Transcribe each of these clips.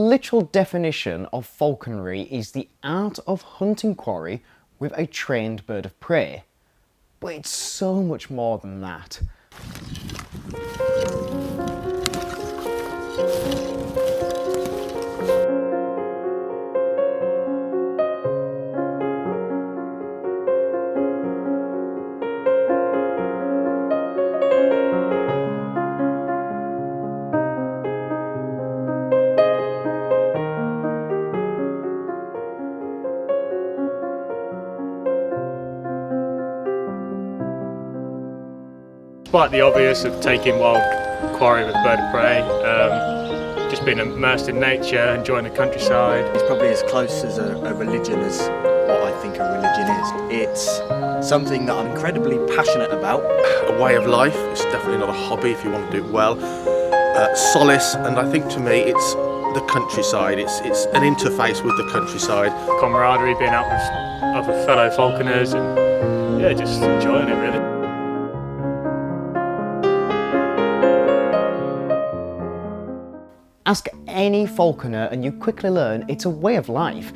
literal definition of falconry is the art of hunting quarry with a trained bird of prey. But it's so much more than that. Despite the obvious of taking wild quarry with bird of prey, just being immersed in nature, enjoying the countryside. It's probably as close as a religion as what I think a religion is. It's something that I'm incredibly passionate about. A way of life. It's definitely not a hobby if you want to do it well. Solace, and I think to me it's the countryside. It's an interface with the countryside. Camaraderie, being out with other fellow falconers, and yeah, just enjoying it really. Ask any falconer and you quickly learn it's a way of life,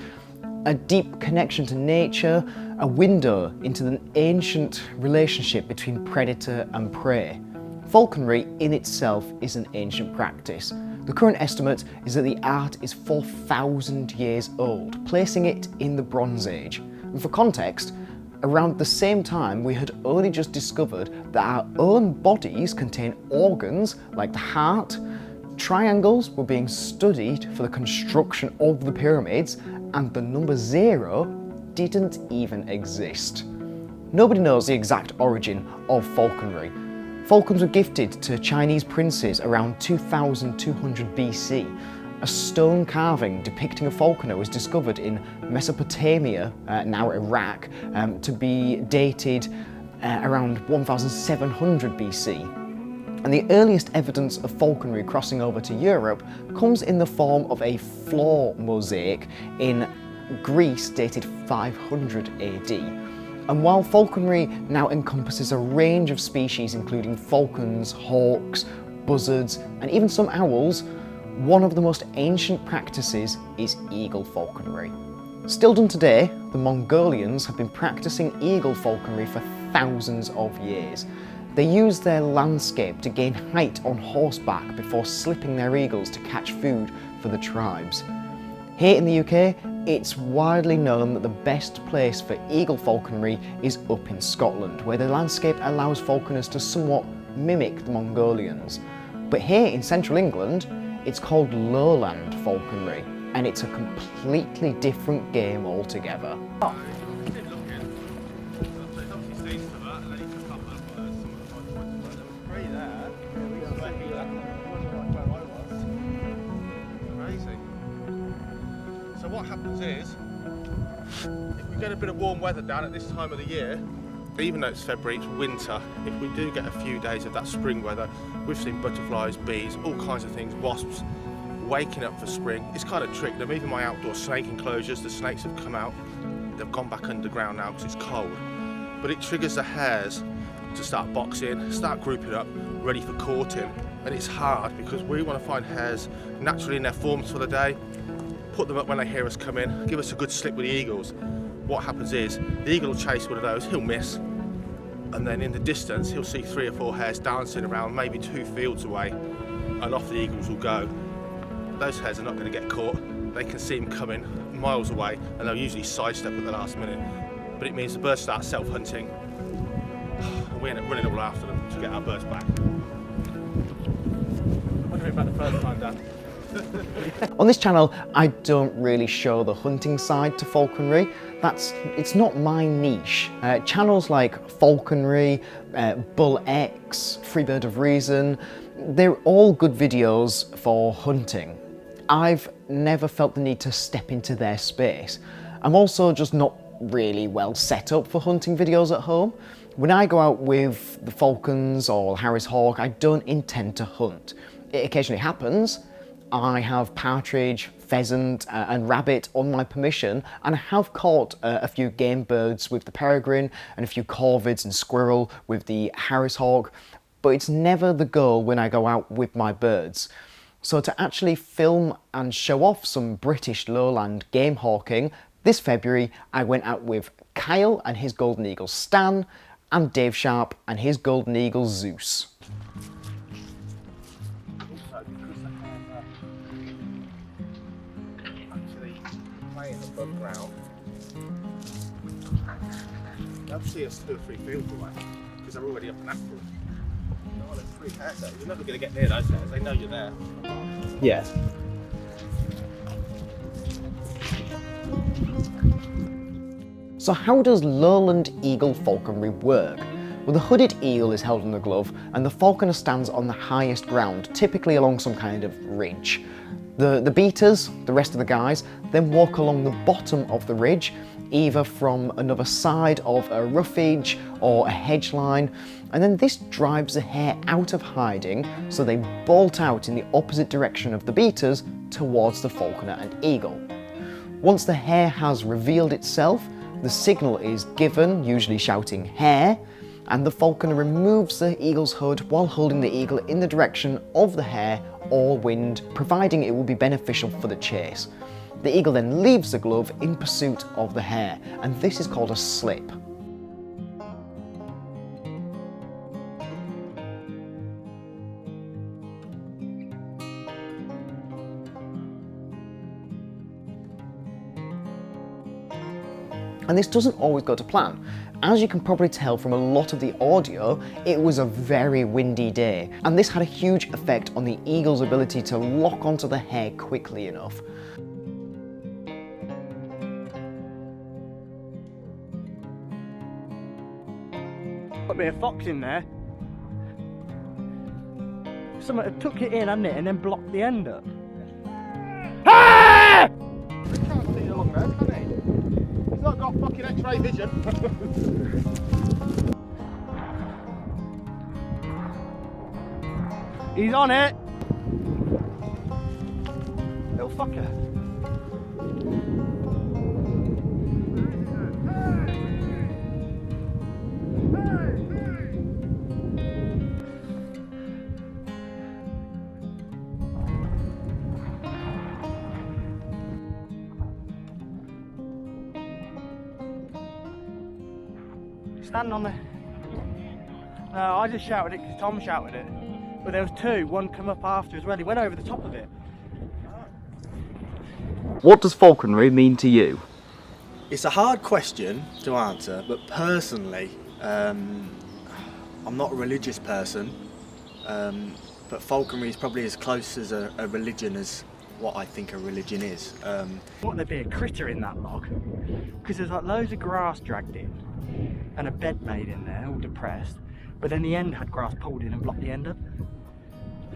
a deep connection to nature, a window into the ancient relationship between predator and prey. Falconry in itself is an ancient practice. The current estimate is that the art is 4,000 years old, placing it in the Bronze Age. And for context, around the same time we had only just discovered that our own bodies contain organs like the heart. Triangles were being studied for the construction of the pyramids, and the number 0 didn't even exist. Nobody knows the exact origin of falconry. Falcons were gifted to Chinese princes around 2200 BC. A stone carving depicting a falconer was discovered in Mesopotamia, now Iraq, to be dated around 1700 BC. And the earliest evidence of falconry crossing over to Europe comes in the form of a floor mosaic in Greece dated 500 AD. And while falconry now encompasses a range of species including falcons, hawks, buzzards, and even some owls, one of the most ancient practices is eagle falconry. Still done today, the Mongolians have been practicing eagle falconry for thousands of years. They use their landscape to gain height on horseback before slipping their eagles to catch food for the tribes. Here in the UK, it's widely known that the best place for eagle falconry is up in Scotland, where the landscape allows falconers to somewhat mimic the Mongolians. But here in central England, it's called lowland falconry, and it's a completely different game altogether. So what happens is, if we get a bit of warm weather down at this time of the year, even though it's February, it's winter, if we do get a few days of that spring weather, we've seen butterflies, bees, all kinds of things, wasps, waking up for spring. It's kind of tricked them. Even my outdoor snake enclosures, the snakes have come out. They've gone back underground now because it's cold. But it triggers the hares to start boxing, start grouping up, ready for courting. And it's hard because we want to find hares naturally in their forms for the day, put them up when they hear us come in, give us a good slip with the eagles. What happens is, the eagle will chase one of those, he'll miss, and then in the distance he'll see 3 or 4 hares dancing around, maybe 2 fields away, and off the eagles will go. Those hares are not going to get caught. They can see him coming miles away, and they'll usually sidestep at the last minute. But it means the birds start self-hunting, and we end up running all after them to get our birds back. Wondering about the first time, Dan. On this channel, I don't really show the hunting side to falconry. It's not my niche. Channels like Falconry, Bull X, Free Bird of Reason, they're all good videos for hunting. I've never felt the need to step into their space. I'm also just not really well set up for hunting videos at home. When I go out with the falcons or Harris hawk, I don't intend to hunt. It occasionally happens. I have partridge, pheasant and rabbit on my permission, and I have caught a few game birds with the peregrine and a few corvids and squirrel with the Harris hawk, but it's never the goal when I go out with my birds. So to actually film and show off some British lowland game hawking, this February I went out with Kyle and his golden eagle Stan, and Dave Sharp and his golden eagle Zeus. Actually playing above ground. They'll see us 2 or 3 fields away because they're already up and after us. Oh, there's 3 hares there. You're never going to get near those hares. They know you're there. Yeah. So how does lowland eagle falconry work? Well, the hooded eagle is held in the glove and the falconer stands on the highest ground, typically along some kind of ridge. The beaters, the rest of the guys, then walk along the bottom of the ridge, either from another side of a roughage or a hedge line, and then this drives the hare out of hiding, so they bolt out in the opposite direction of the beaters towards the falconer and eagle. Once the hare has revealed itself, the signal is given, usually shouting hare, and the falconer removes the eagle's hood while holding the eagle in the direction of the hare or wind, providing it will be beneficial for the chase. The eagle then leaves the glove in pursuit of the hare, and this is called a slip. And this doesn't always go to plan. As you can probably tell from a lot of the audio, it was a very windy day, and this had a huge effect on the eagle's ability to lock onto the hare quickly enough. Got a bit of fox in there. Someone had took it in, hadn't it, and then blocked the end up. Ah! He can't see along there, can he? He's not got fucking X-ray vision. He's on it! Little fucker. Stand on there. No, I just shouted it because Tom shouted it. But there was 2, one come up after as well. He went over the top of it. What does falconry mean to you? It's a hard question to answer, but personally, I'm not a religious person, but falconry is probably as close as a religion as what I think a religion is. What, there'd be a critter in that log? Because there's like loads of grass dragged in and a bed made in there, all depressed. But then the end had grass pulled in and blocked the end up.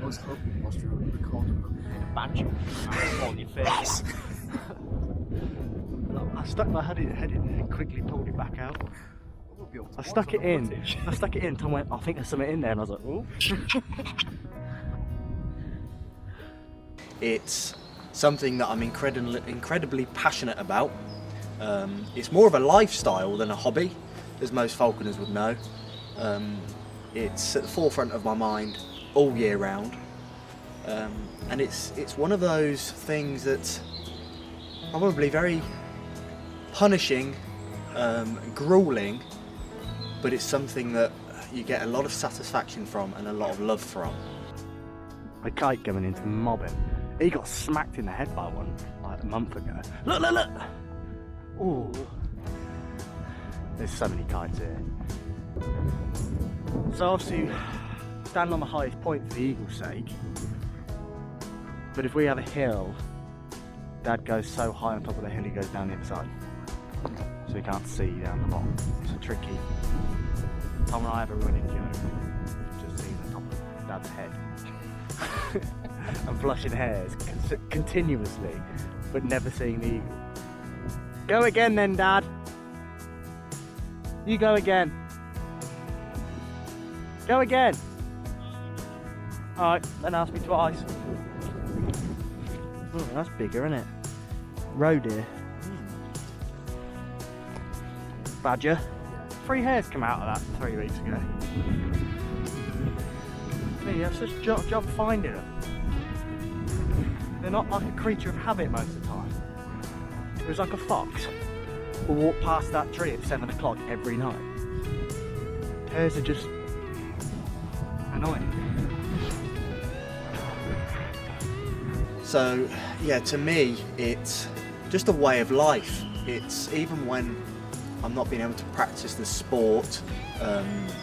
I was hoping whilst you were recording them in a banjo on your face. I stuck my head in there and quickly pulled it back out. I stuck it in, Tom went, I think there's something in there, and I was like, oh. It's something that I'm incredibly passionate about. It's more of a lifestyle than a hobby, as most falconers would know. It's at the forefront of my mind all year round, and it's one of those things that's probably very punishing, grueling, but it's something that you get a lot of satisfaction from and a lot of love from. A kite going into mobbing. He got smacked in the head by one like a month ago. Look, look, look! Ooh. There's so many kites here. So obviously, stand on the highest point for the eagle's sake. But if we have a hill, Dad goes so high on top of the hill he goes down the other side. So he can't see down the bottom. It's a tricky. Tom and I have a running joke. Just seeing the top of Dad's head. And flushing hairs continuously, but never seeing the eagle. Go again then, Dad. You go again. Go again. Alright, then ask me twice. Oh, that's bigger, isn't it? Roe deer. Badger. 3 hares come out of that 3 weeks ago. You have such a job finding them. they're not like a creature of habit most of the time. It was like a fox will walk past that tree at 7 o'clock every night. Hares are just annoying. So yeah, to me it's just a way of life. It's even when I'm not being able to practice the sport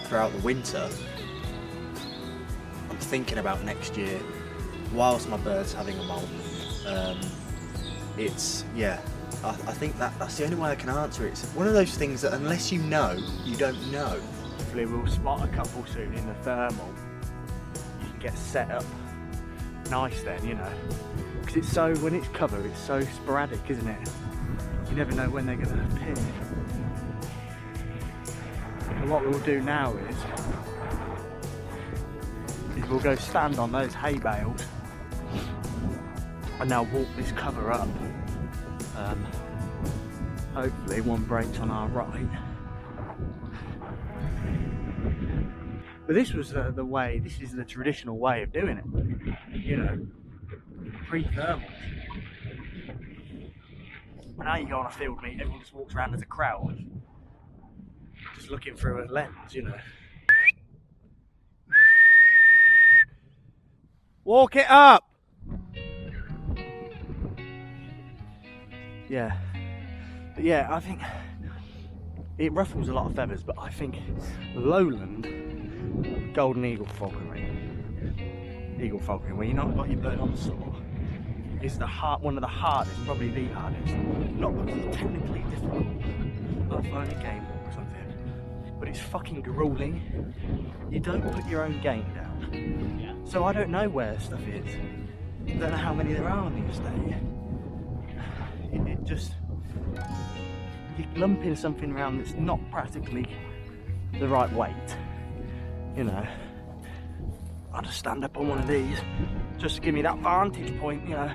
throughout the winter, I'm thinking about next year whilst my bird's having a molt. It's, yeah, I think that's the only way I can answer it. It's one of those things that unless you know, you don't know. Hopefully we'll spot a couple soon in the thermal. You can get set up nice then, you know. Because it's so, when it's covered, it's so sporadic, isn't it? You never know when they're going to appear. And what we'll do now is we'll go stand on those hay bales and now walk this cover up. Hopefully one breaks on our right. But this was the way, this is the traditional way of doing it. You know, pre-thermals. Now you go on a field meet, everyone just walks around as a crowd, just looking through a lens, you know. Walk it up! Yeah. But yeah, I think it ruffles a lot of feathers, but I think lowland golden eagle falconry, where you've not got your bird on the saw, is one of the hardest, probably the hardest. Not because it's technically difficult, like flying a game or something, but it's fucking grueling. You don't put your own game down. Yeah. So I don't know where stuff is. I don't know how many there are on the estate. It just, you're lumping something around that's not practically the right weight. You know, I'll just stand up on one of these just to give me that vantage point, you know.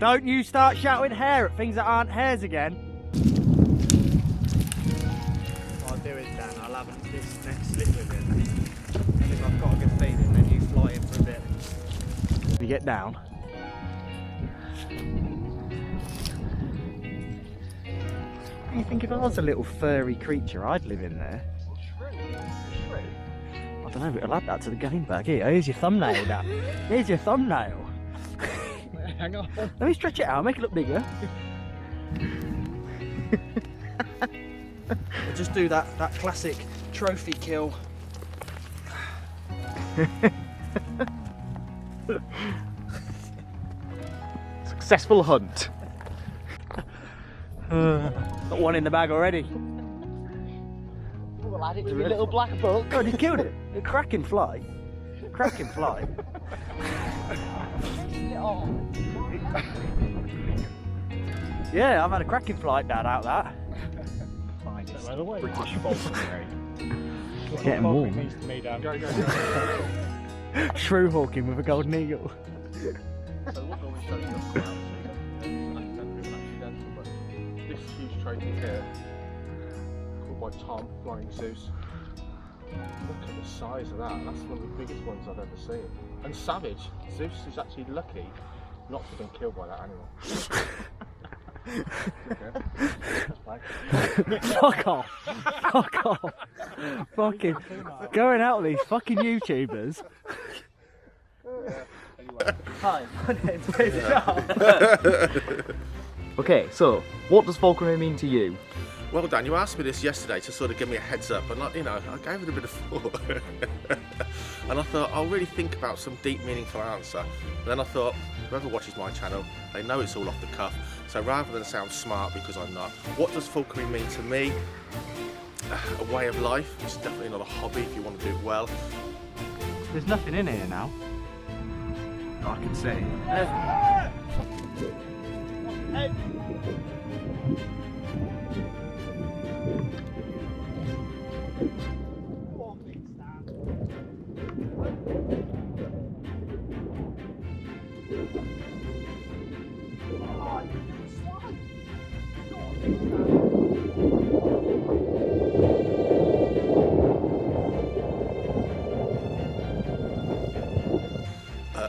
Don't you start shouting hare at things that aren't hares again. What I'll do is, Dan, I'll have this next slip with it. And if I've got a good feeling, then you fly in for a bit. You get down. You think if I was a little furry creature, I'd live in there? I don't know, but I'll add that to the game bag. Here, here's your thumbnail, Dan. Here's your thumbnail. Hang on. Let me stretch it out, make it look bigger. We'll just do that classic trophy kill. Successful hunt. Got one in the bag already. We'll add it to a little black book. God, you killed it. A cracking fly. Cracking fly. Yeah, I've had a cracking flight down out that. British falconry. It's getting warm. Go. Shrew hawking with a golden eagle. So we'll go and show you this huge trophy here, called by Tom, Flying Zeus. Look at the size of that. That's one of the biggest ones I've ever seen. And savage. Zeus is actually lucky not to have been killed by that animal. Fuck off. Fuck off. Fucking going out with these fucking YouTubers. Hi, my name's Okay, so what does falconry mean to you? Well, Dan, you asked me this yesterday to sort of give me a heads up, and I gave it a bit of thought. And I thought, I'll really think about some deep, meaningful answer. And then I thought, whoever watches my channel, they know it's all off the cuff. So rather than sound smart, because I'm not, what does falconry mean to me? A way of life. It's definitely not a hobby if you want to do it well. There's nothing in here now. I can see.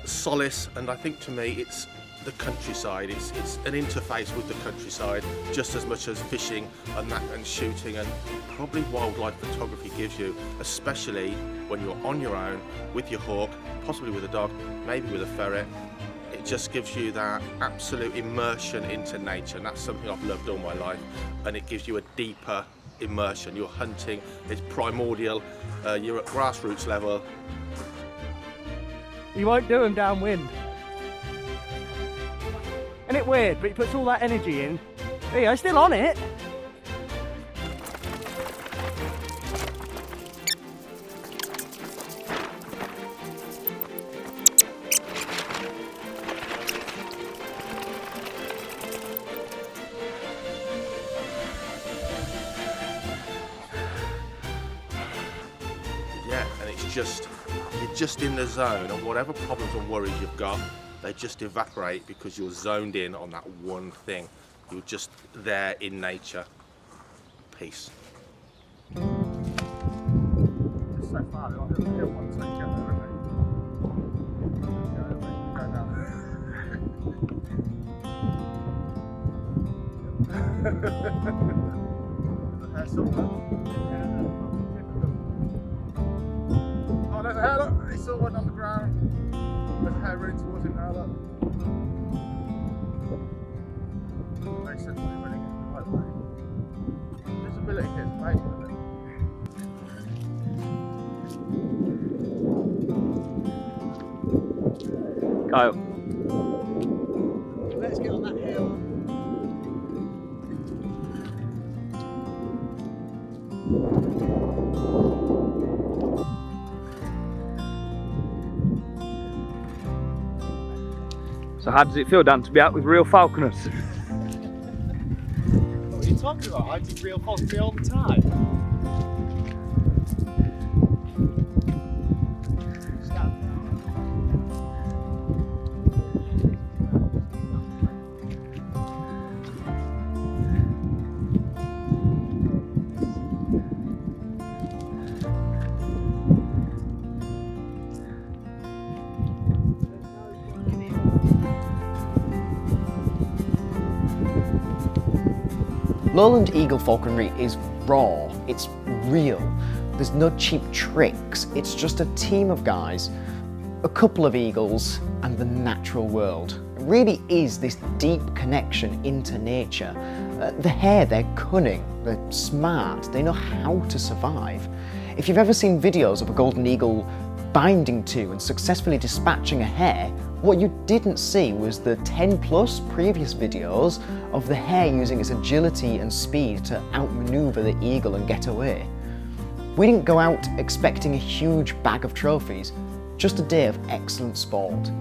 Solace, and I think to me it's the countryside. It's an interface with the countryside just as much as fishing and that and shooting, and probably wildlife photography gives you, especially when you're on your own with your hawk, possibly with a dog, maybe with a ferret. It just gives you that absolute immersion into nature, and that's something I've loved all my life, and it gives you a deeper immersion. You're hunting, it's primordial, you're at grassroots level. You won't do them downwind. Isn't it weird? But he puts all that energy in. There you go, still on it. Yeah, and it's just, you're just in the zone, and whatever problems and worries you've got, they just evaporate because you're zoned in on that one thing. You're just there in nature. Peace. So far, they're not hill ones, so you get there, oh, there's a hair, look! He saw one on the ground. There's a hair running towards him now, look. Very sensibly running it the right way. Visibility here is amazing, isn't it? Kyle. Let's get on that hill. So how does it feel, Dan, to be out with real falconers? What are you talking about? I do real falconry all the time. Lowland eagle falconry is raw, it's real. There's no cheap tricks, it's just a team of guys, a couple of eagles, and the natural world. It really is this deep connection into nature. The hare, they're cunning, they're smart, they know how to survive. If you've ever seen videos of a golden eagle binding to and successfully dispatching a hare, what you didn't see was the 10+ previous videos of the hare using its agility and speed to outmaneuver the eagle and get away. We didn't go out expecting a huge bag of trophies, just a day of excellent sport.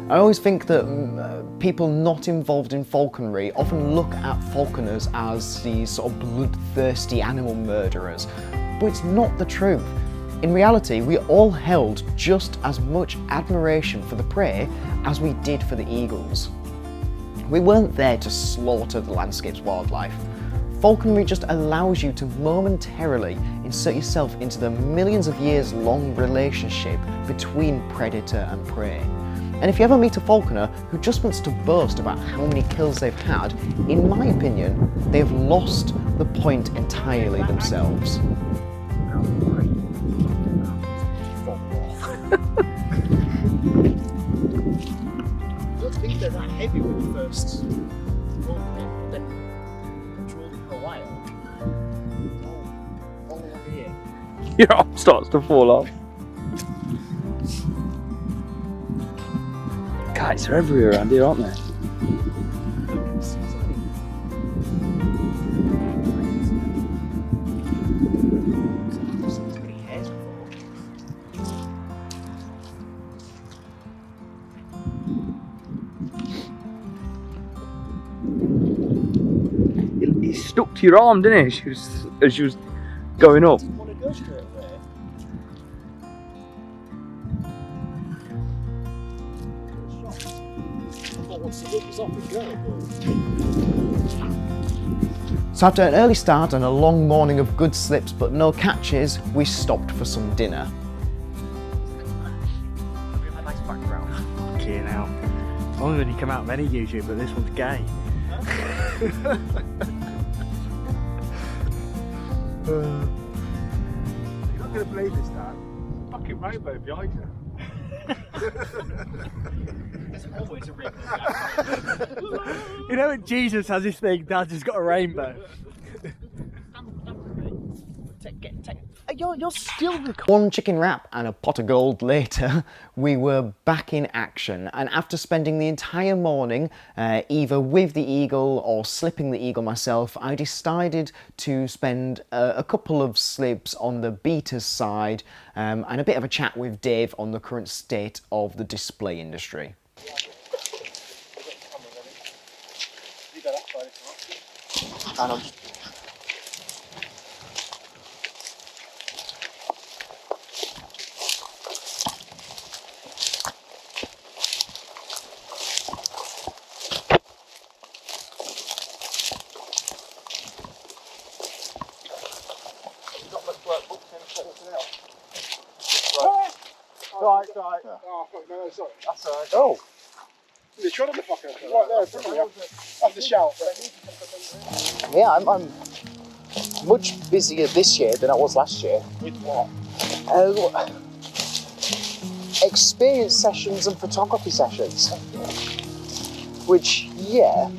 I always think that people not involved in falconry often look at falconers as these sort of bloodthirsty animal murderers, but it's not the truth. In reality, we all held just as much admiration for the prey as we did for the eagles. We weren't there to slaughter the landscape's wildlife. Falconry just allows you to momentarily insert yourself into the millions of years long relationship between predator and prey. And if you ever meet a falconer who just wants to boast about how many kills they've had, in my opinion, they've lost the point entirely themselves. I don't think they're that heavy when you first roll them in, but then control them for a while. All over here. Your arm starts to fall off. Kites are everywhere around here, aren't they? He stuck to your arm, didn't he? As she was going up. Want to go straight away? thought once the hook was off, it'd go. So after an early start and a long morning of good slips but no catches, we stopped for some dinner. A nice background. Fucking hell. It's only when you come out of any YouTube, but this one's gay. You're not going to believe this, Dad. Fucking rainbow behind you. There's always a rainbow. You know when Jesus has his thing, Dad just got a rainbow. You're still recording. One chicken wrap and a pot of gold later, we were back in action, and after spending the entire morning either with the eagle or slipping the eagle myself, I decided to spend a couple of slips on the beater's side and a bit of a chat with Dave on the current state of the display industry. And I'm Right. Oh, fuck, no, sorry. That's alright. Oh! You're trying to fuck out right there, didn't you? That's the shout. Yeah, I'm much busier this year than I was last year. With what? Experience sessions and photography sessions. Which, yeah,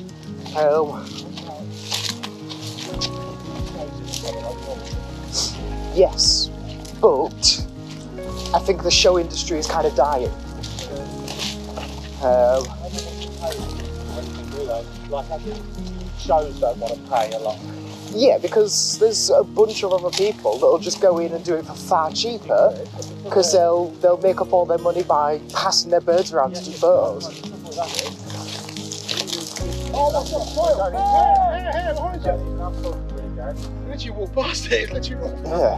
yes, but I think the show industry is kind of dying. Shows don't want to pay a lot. Yeah, because there's a bunch of other people that'll just go in and do it for far cheaper, because they'll make up all their money by passing their birds around to do photos. Oh, what's up? Here, behind you. Literally walk past it, literally walk past it. Yeah.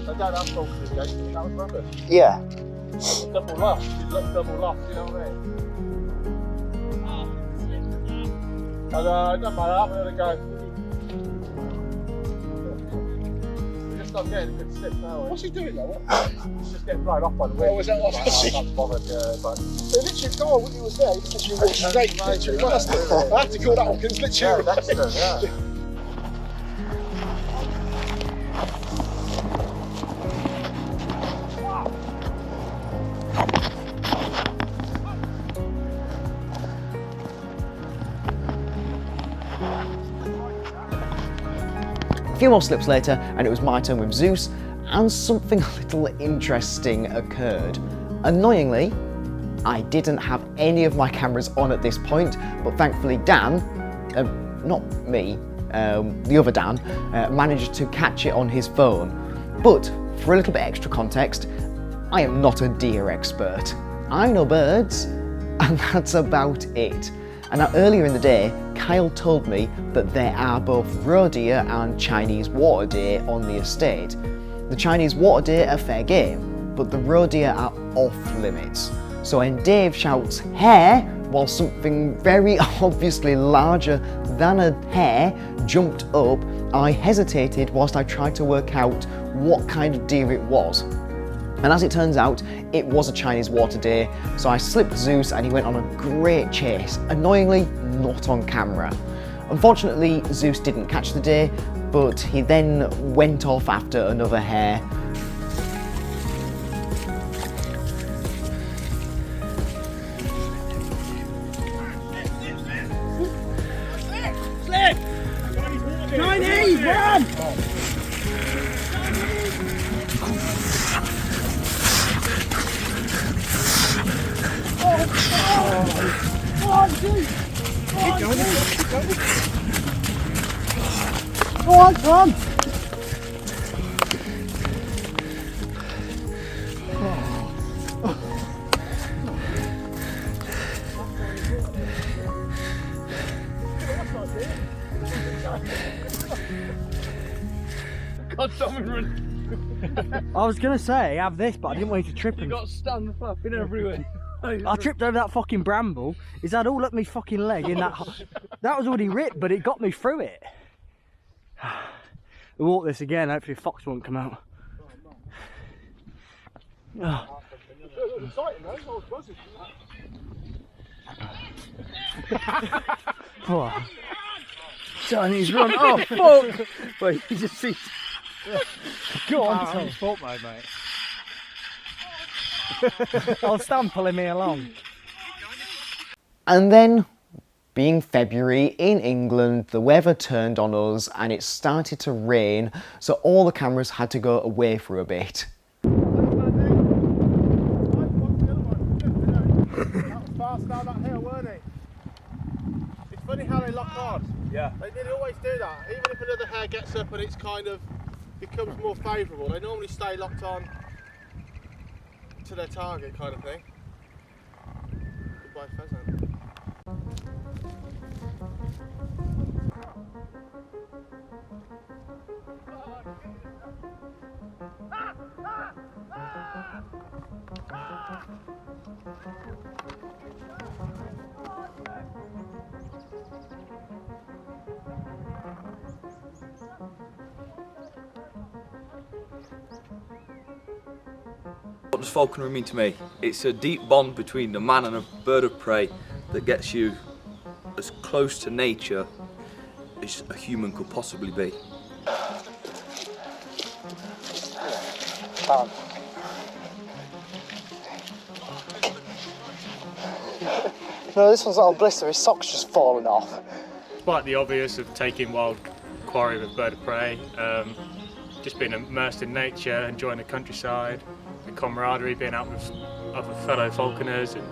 They don't have falconers, guys. You know, remember? Yeah. Double loft, you look double loft, you know what I mean? And it doesn't matter, I'm going to go. We're just not getting a good slip now. What's he doing though? He's just getting blown off by the wind. Oh, is that what I'm bothered, yeah, but... So literally, the guy when he was there, he literally walked straight literally past it. I had to call that one because literally... Yeah, that's true, yeah. A few more slips later and it was my turn with Zeus, and something a little interesting occurred. Annoyingly, I didn't have any of my cameras on at this point, but thankfully Dan, not me, the other Dan, managed to catch it on his phone. But for a little bit extra context, I am not a deer expert. I know birds, and that's about it. And now earlier in the day, Kyle told me that there are both roe deer and Chinese water deer on the estate. The Chinese water deer are fair game, but the roe deer are off limits. So when Dave shouts hare, while something very obviously larger than a hare jumped up, I hesitated whilst I tried to work out what kind of deer it was. And as it turns out, it was a Chinese water deer, so I slipped Zeus and he went on a great chase, annoyingly not on camera. Unfortunately, Zeus didn't catch the deer, but he then went off after another hare. Chinese, run! Go on, come! God, I was gonna say have this, but I didn't want you to trip You him. got stung fucking everywhere. I tripped over that fucking bramble. He's had all up my fucking leg in that. That was already ripped, but it got me through it. We'll walk this again. Hopefully, a fox won't come out. Oh. Oh. Chinese run. Oh fuck! Wait, you just see. Go on, Tom. Sport mode, mate. I'll stand pulling me along. And then, being February in England, the weather turned on us and it started to rain, so all the cameras had to go away for a bit. That was fast down that hill, weren't it? It's funny how they lock on. Yeah. They nearly always do that. Even if another hare gets up and it's kind of becomes more favourable, they normally stay locked on to their target kind of thing. Goodbye pheasant. What does falconry mean to me? It's a deep bond between a man and a bird of prey that gets you as close to nature as a human could possibly be. No, this one's a little blister. His sock's just fallen off. Despite the obvious of taking wild quarry with bird of prey, just being immersed in nature, enjoying the countryside, the camaraderie, being out with other fellow falconers, and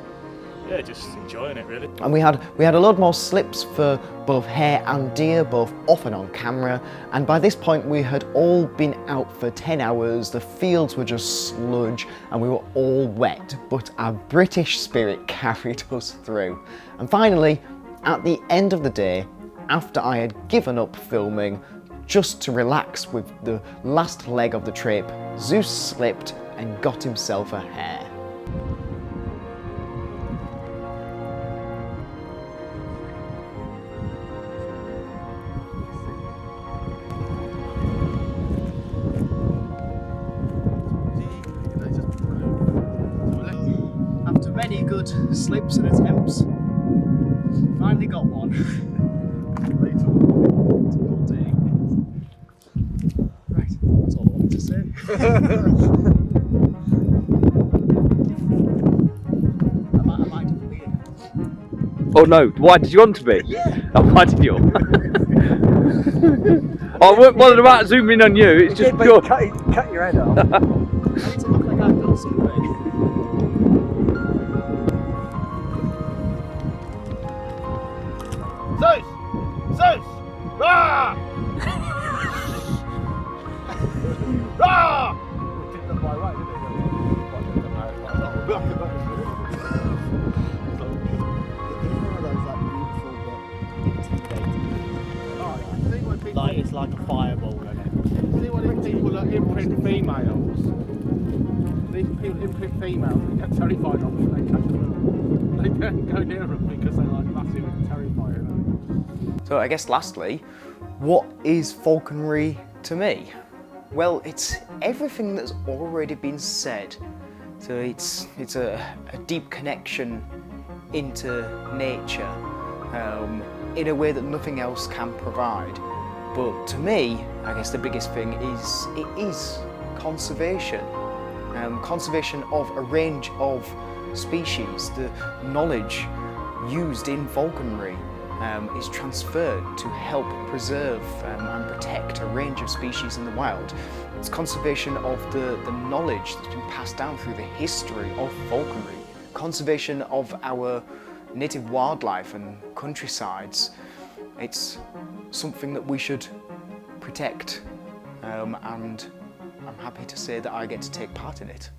yeah, just enjoying it really. And we had a load more slips for both hare and deer, both off and on camera, and by this point we had all been out for 10 hours, the fields were just sludge and we were all wet, but our British spirit carried us through. And finally, at the end of the day, after I had given up filming, just to relax with the last leg of the trip, Zeus slipped and got himself a hare. After many good slips and attempts, finally got one. All day. Right, that's all I wanted to say. I might have been. Oh no, why did you want to be? Yeah. Oh, why did you? I wasn't bothered about zooming in on you, it's just pure. Cut your head off. I need to look like I've done something. Zeus! Zeus! Rah! Rah! Didn't look quite right, did it? Like it's like a fireball, isn't it? See when these people that imprint females, these people imprint females and get terrified of them, they catch them. They don't go near them because they're like massive and terrifying. So I guess lastly, what is falconry to me? Well, it's everything that's already been said. So it's a deep connection into nature in a way that nothing else can provide. But to me, I guess the biggest thing is it is conservation. Conservation of a range of species. The knowledge used in falconry is transferred to help preserve and protect a range of species in the wild. It's conservation of the knowledge that's been passed down through the history of falconry. Conservation of our native wildlife and countrysides. It's something that we should protect, and I'm happy to say that I get to take part in it.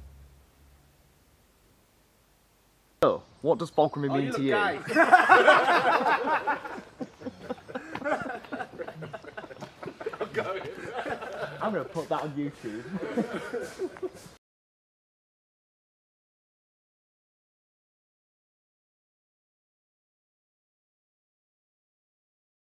So, what does falconry mean to you? I'm going to put that on YouTube.